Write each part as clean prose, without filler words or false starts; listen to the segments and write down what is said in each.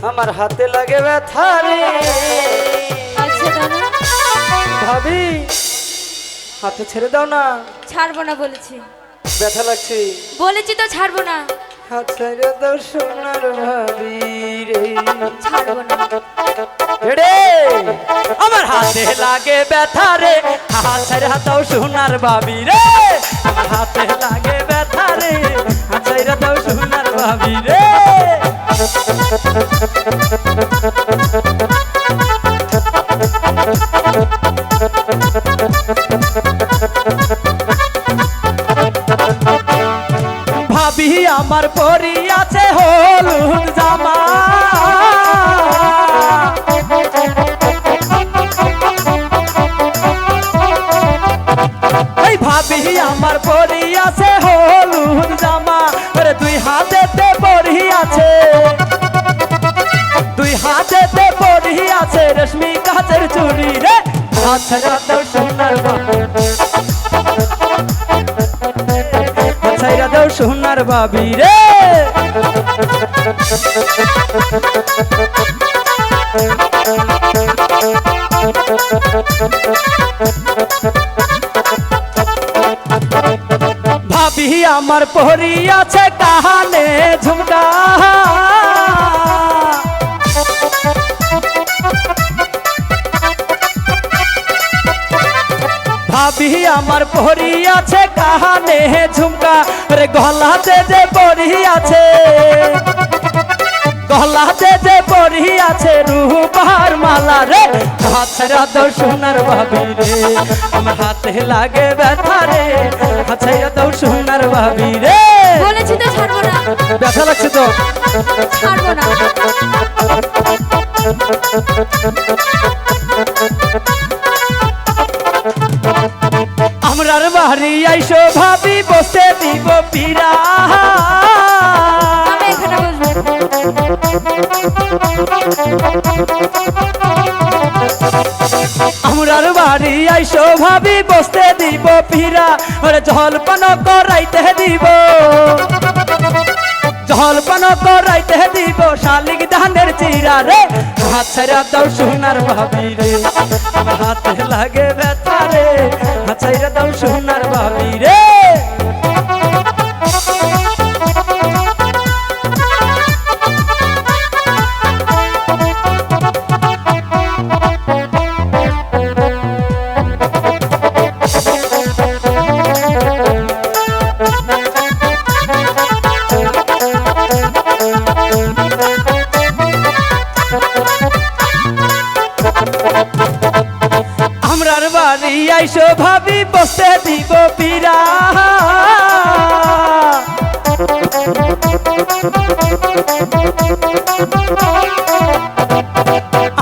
আমার হাতে লাগে ব্যথা রে। আচ্ছা দাদা, ভাবি হাতে ছেড়ে দাও না। ছাড়বো না বলেছি। ব্যথা লাগছে। বলেছি তো ছাড়বো না। হাত ছেড়ে দাও সোনার ভাবি রে। ছাড়বো না। রে আমার হাতে লাগে ব্যথা রে, হাত ছেড়ে দাও সোনার ভাবি রে। আমার হাতে লাগে ব্যথা রে, হাত ছেড়ে দাও সোনার ভাবি রে। ভাবি আমার পরি আছে হলুদ জামা, এই ভাবি আমার পরি আছে হলুদ জামা। ওরে দুই হাতেতে পরি আছে, দুই হাতেতে পরি আছে রেশমি কাচের চুড়ি রে। হাত ছেড়ে দাও সোনার ভাবি, হাত ছেড়ে দাও সোনার ভাবি রে। ভাবি আমার পরি আছে কানে ঝুমকা, ভাবি আমার পরি আছে কানে ঝুমকা। রে গলাতে যে পরি আছে, গলাতে যে পরি আছে রূপার মালা রে। হাত ছেড়ে দাও সোনার ভাবি রে, আমার হাতে লাগে ব্যথা রে। হাত ছেড়ে দাও সোনার ভাবি রে। বলেছি তো ছাড়বো না। ব্যথা লাগছে তো। ছাড়বো না। আমরার বাড়ি আইসো ভাবি বসে দিব পিরা, আমি এখানে বসবো। আমরার বাড়ি আইসো ভাবি বসতে দিব পিরা। ওরে জলপান করাইতে দিব, জলপান করাইতে দিব শালিক ধানের চিরা রে। হাত ছেড়ে দাও সোনার ভাবি রে, আমার হাতে লাগে ব্যথা রে। হাত ছেড়ে দাও সোনার ভাবি রে। আমরার বাড়ি আইসো ভাবি বসতে দিব পিরা,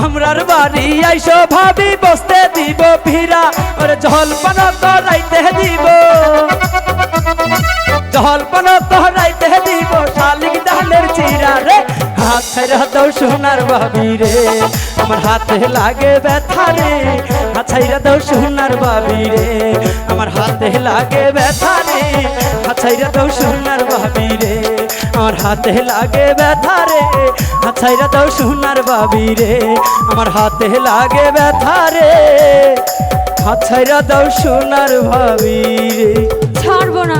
আমরার বাড়ি আইসো ভাবি বসতে দিব পিরা। ওরে জলপান করাইতে দিব, জলপান করাইতে দিব শালিক ধানের চিরা রে। হাত ছেড়ে দাও সোনার ভাবি রে, আমার হাতে লাগে ব্যথা রে। হাত ছেড়ে দাও সোনার ভাবি রে, আমার হাতে লাগে ব্যথা রে। হাত ছেড়ে দাও সোনার ভাবি রে, আমার হাতে লাগে ব্যথা রে। হাত ছেড়ে দাও সোনার ভাবি রে, আমার হাতে লাগে ব্যথা রে। হাত ছেড়ে দাও সোনার ভাবি রে। ছাড়বো না।